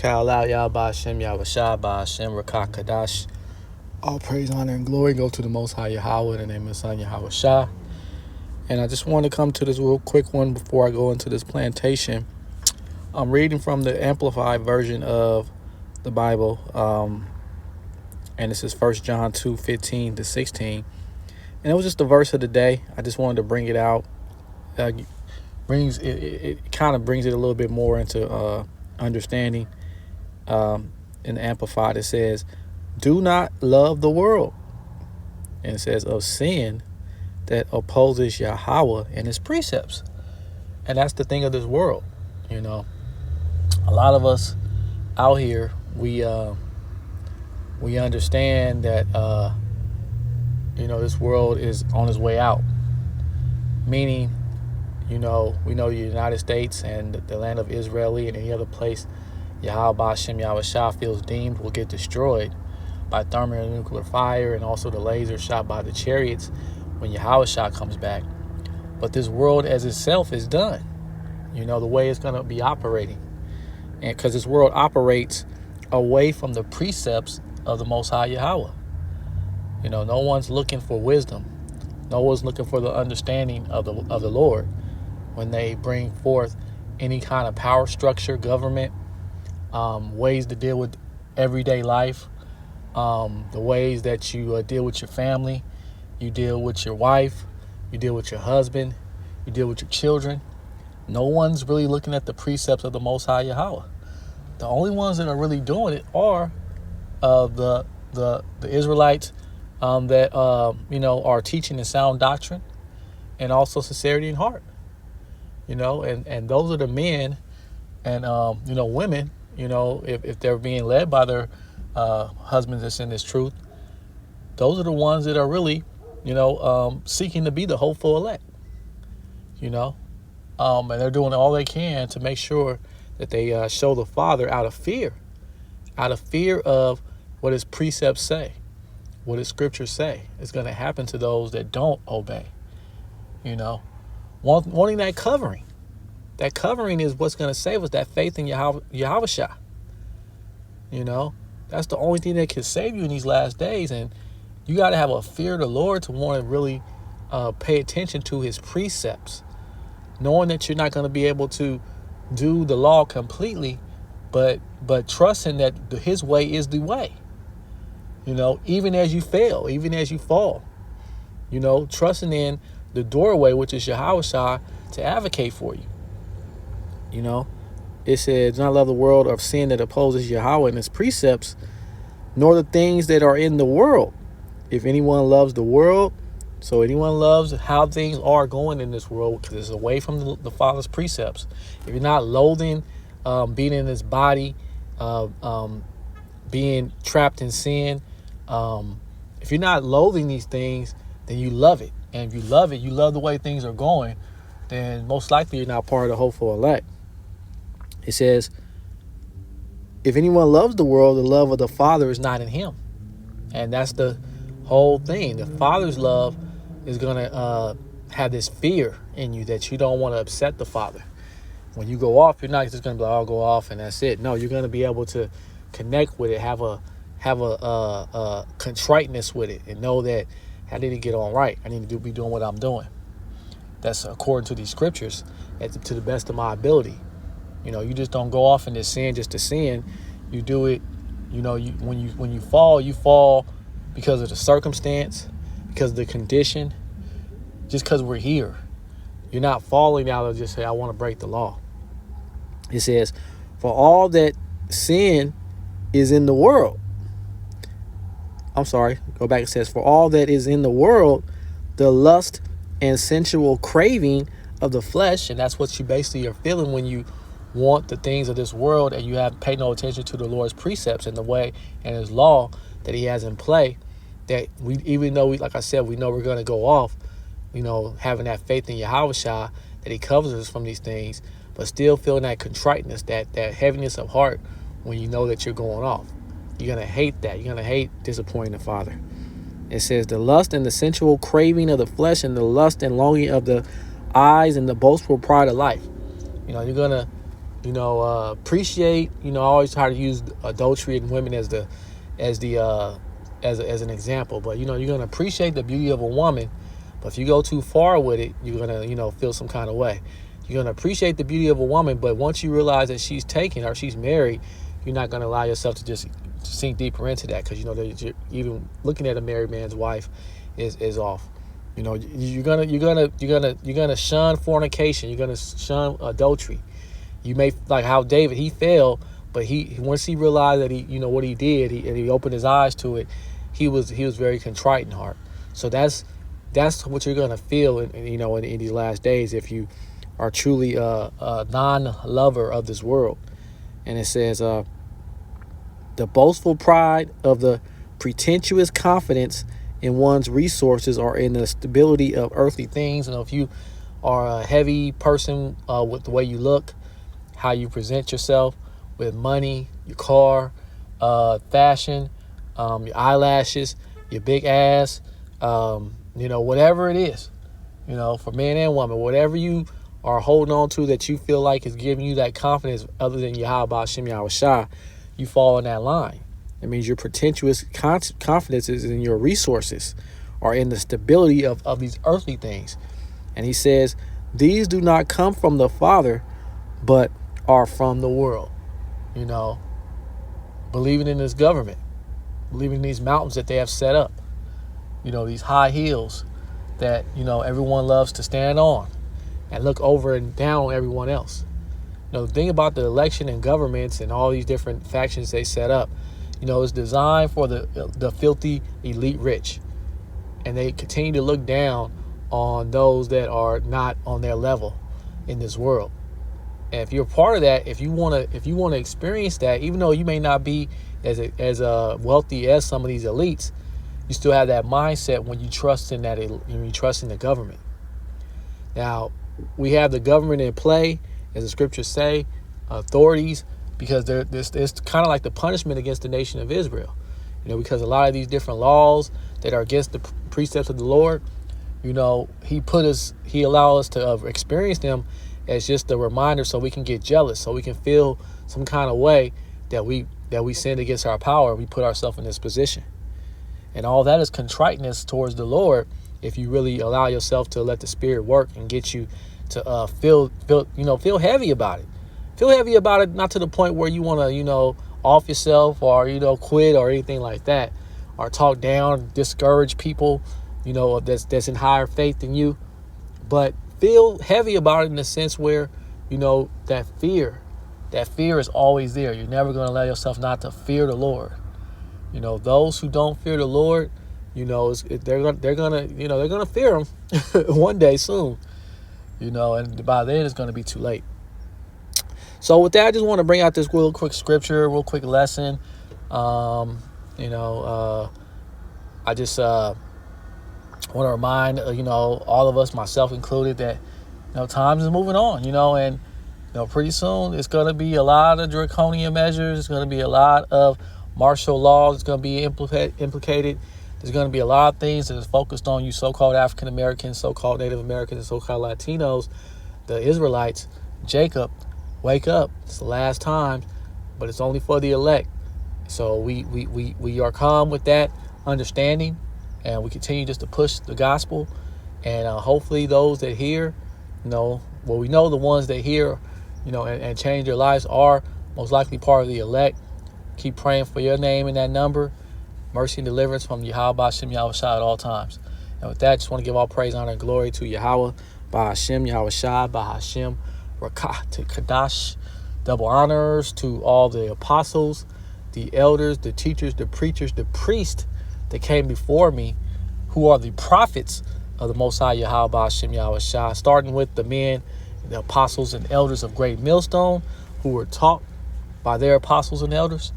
Ka'alao Yahawashi Yahawashi Hashem Rakah Kadash. All praise, honor, and glory go to the Most High Yahweh in the name of His Son Yahawashi. And I just want to come to this real quick one before I go into this plantation. I'm reading from the Amplified version of the Bible, and this is 1 John 2:15-16. And it was just the verse of the day. I just wanted to bring it out. It kind of brings it a little bit more into understanding. In the Amplified, it says, "Do not love the world," and it says, "of sin that opposes Yahweh and His precepts." And that's the thing of this world. You know, a lot of us out here, we understand that this world is on its way out. Meaning, we know the United States and the land of Israeli and any other place Yahawashi Yahawashi feels deemed will get destroyed by thermonuclear fire, and also the laser shot by the chariots when Yahawashi comes back. But this world as itself is done. The way it's going to be operating. And because this world operates away from the precepts of the Most High Yahweh. No one's looking for wisdom. No one's looking for the understanding of the Lord when they bring forth any kind of power structure, government, ways to deal with everyday life, the ways that you deal with your family, you deal with your wife, you deal with your husband, you deal with your children. No one's really looking at the precepts of the Most High Yahweh. The only ones that are really doing it are the Israelites that are teaching the sound doctrine and also sincerity in heart. And those are the men and women. If they're being led by their husbands that's in this truth, those are the ones that are really seeking to be the hopeful elect. And they're doing all they can to make sure that they show the Father out of fear of what His precepts say, what His scriptures say is going to happen to those that don't obey. Wanting that covering. That covering is what's going to save us, that faith in Yahawashi. That's the only thing that can save you in these last days. And you got to have a fear of the Lord to want to really pay attention to His precepts, knowing that you're not going to be able to do the law completely, but trusting that His way is the way. Even as you fail, even as you fall, trusting in the doorway, which is Yahawashi, to advocate for you. It says, "Do not love the world of sin that opposes Yahweh and His precepts, nor the things that are in the world. If anyone loves the world," so anyone loves how things are going in this world because it's away from the Father's precepts. If you're not loathing being in this body, being trapped in sin, if you're not loathing these things, then you love it. And if you love it, you love the way things are going, then most likely you're not part of the hopeful elect. It says, "If anyone loves the world, the love of the Father is not in him." And that's the whole thing. The Father's love is going to have this fear in you that you don't want to upset the Father. When you go off, you're not just going to be like, "I'll go off and that's it." No, you're going to be able to connect with it, have a contriteness with it, and know that I need to get on right. I need to be doing what I'm doing. That's according to these scriptures, to the best of my ability. You just don't go off into sin just to sin. You do it. When you fall because of the circumstance, because of the condition, just because we're here. You're not falling out of just say, "I want to break the law." It says, "For all that sin is in the world." I'm sorry, go back. It says, "For all that is in the world, the lust and sensual craving of the flesh," and that's what you basically are feeling when you want the things of this world and you have paid no attention to the Lord's precepts and the way and His law that He has in play. That even though like I said, we know we're going to go off, having that faith in Yahawashi that He covers us from these things, but still feeling that contriteness, that heaviness of heart when you know that you're going off. You're going to hate that. You're going to hate disappointing the Father. It says, "The lust and the sensual craving of the flesh and the lust and longing of the eyes and the boastful pride of life." You're going to appreciate. I always try to use adultery and women as an example. But you're gonna appreciate the beauty of a woman, but if you go too far with it, you're gonna feel some kind of way. You're gonna appreciate the beauty of a woman, but once you realize that she's taken or she's married, you're not gonna allow yourself to just sink deeper into that, because that even looking at a married man's wife is off. You're gonna shun fornication. You're gonna shun adultery. You may, like how David, he fell, but once he realized that he what he did, and he opened his eyes to it, he was very contrite in heart. So that's what you're gonna feel in these last days if you are truly a non-lover of this world. And it says, the boastful pride of the pretentious confidence in one's resources or in the stability of earthly things. If you are a heavy person with the way you look, how you present yourself with money, your car, fashion, your eyelashes, your big ass, whatever it is, for man and woman, whatever you are holding on to that you feel like is giving you that confidence other than Yahawashi, you fall in that line. It means your pretentious confidence is in your resources or in the stability of these earthly things. And he says, these do not come from the Father, but are from the world. Believing in this government, believing in these mountains that they have set up, these high hills that, everyone loves to stand on and look over and down on everyone else. The thing about the election and governments and all these different factions they set up, it's designed for the filthy elite rich. And they continue to look down on those that are not on their level in this world. And if you're part of that, if you want to experience that, even though you may not be as wealthy as some of these elites, you still have that mindset when you trust in when you trust in the government. Now, we have the government in play, as the scriptures say, authorities, because it's kind of like the punishment against the nation of Israel. Because a lot of these different laws that are against the precepts of the Lord, he allowed us to experience them as just a reminder, so we can get jealous, so we can feel some kind of way that we sinned against our power and we put ourselves in this position. And all that is contriteness towards the Lord, if you really allow yourself to let the Spirit work and get you to feel heavy about it. Feel heavy about it, not to the point where you want to, off yourself or, quit or anything like that, or talk down, discourage people, that's in higher faith than you. But feel heavy about it in the sense where, that fear is always there. You're never going to allow yourself not to fear the Lord. Those who don't fear the Lord, they're gonna fear him one day soon. And by then it's going to be too late. So with that, I just want to bring out this real quick scripture, real quick lesson. I just want to remind, all of us, myself included, that, times is moving on, and, pretty soon it's going to be a lot of draconian measures. It's going to be a lot of martial laws. It's going to be implicated. There's going to be a lot of things that is focused on you so-called African Americans, so-called Native Americans, and so-called Latinos, the Israelites. Jacob, wake up. It's the last time, but it's only for the elect. So we are calm with that understanding, and we continue just to push the gospel. And hopefully those that hear, we know the ones that hear, and change their lives are most likely part of the elect. Keep praying for your name in that number. Mercy and deliverance from Yahawashi at all times. And with that, I just want to give all praise, honor, and glory to Yahweh, Bahashem, Yahawashi, Bahashem, Rakat, Kadash. Double honors to all the apostles, the elders, the teachers, the preachers, the priests that came before me, who are the prophets of the Most High Yahweh, Bahashem, Yahawashi, starting with the men, the apostles and elders of Great Millstone, who were taught by their apostles and elders.